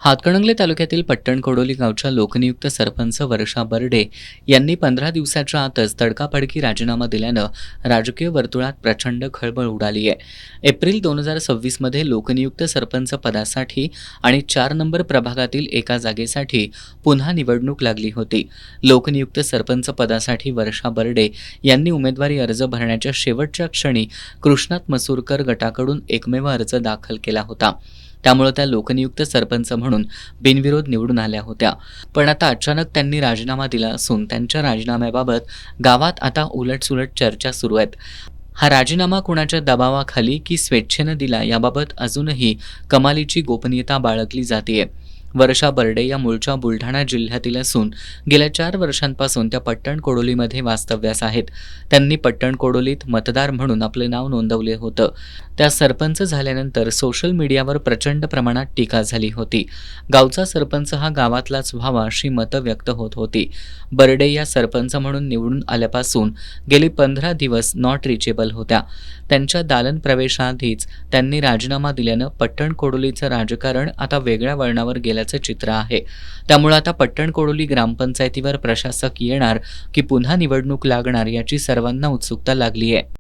हातकणंगले तालुक्यातील पट्टण कोडोली गावच्या लोकनियुक्त सरपंच वर्षा बर्डे यांनी 15 दिवसाच्या आतच तडकाफडकी राजीनामा दिल्यानं राजकीय वर्तुळात प्रचंड खळबळ उडाली आहे। एप्रिल 2026 मध्ये लोकनियुक्त सरपंच पदासाठी आणि 4 नंबर प्रभागातील एका जागेसाठी पुन्हा निवडणूक लागली होती। लोकनियुक्त सरपंच पदासाठी वर्षा बर्डे यांनी उमेदवारी अर्ज भरण्याच्या शेवटच्या क्षणी कृष्णात मसूरकर गटाकडून एकमेव अर्ज दाखल केला होता। त्यामुळे त्या लोकनियुक्त सरपंच म्हणून बिनविरोध निवडून आल्या होत्या। पण आता अचानक त्यांनी राजीनामा दिला असून त्यांच्या राजीनाम्याबाबत गावात आता उलटसुलट चर्चा सुरू आहेत। हा राजीनामा कुणाच्या दबावाखाली की स्वेच्छेने दिला याबाबत अजूनही कमालीची गोपनीयता बाळगली जातेय। वर्षा बर्डे या मूळच्या बुलढाणा जिल्ह्यातील असून गेल्या 4 वर्षांपासून त्या पट्टण कोडोलीमध्ये वास्तव्यास आहेत। त्यांनी पट्टण कोडोलीत मतदार म्हणून आपले नाव नोंदवले होतं। त्या सरपंच झाल्यानंतर सोशल मीडियावर प्रचंड प्रमाणात टीका झाली होती। गावचा सरपंच हा गावातलाच व्हावा अशी मतं व्यक्त होत होती। बर्डे या सरपंच म्हणून निवडून आल्यापासून गेली 15 दिवस नॉट रिचेबल होत्या। त्यांच्या दालन प्रवेशाआधीच त्यांनी राजीनामा दिल्यानं पट्टण कोडोलीचं राजकारण आता वेगळ्या वळणावर गेल्याचं चित्र आहे। त्यामुळे आता पट्टण कोडोली ग्रामपंचायतीवर प्रशासक येणार की पुन्हा निवडणूक लागणार याची सर्वांना उत्सुकता लागली आहे।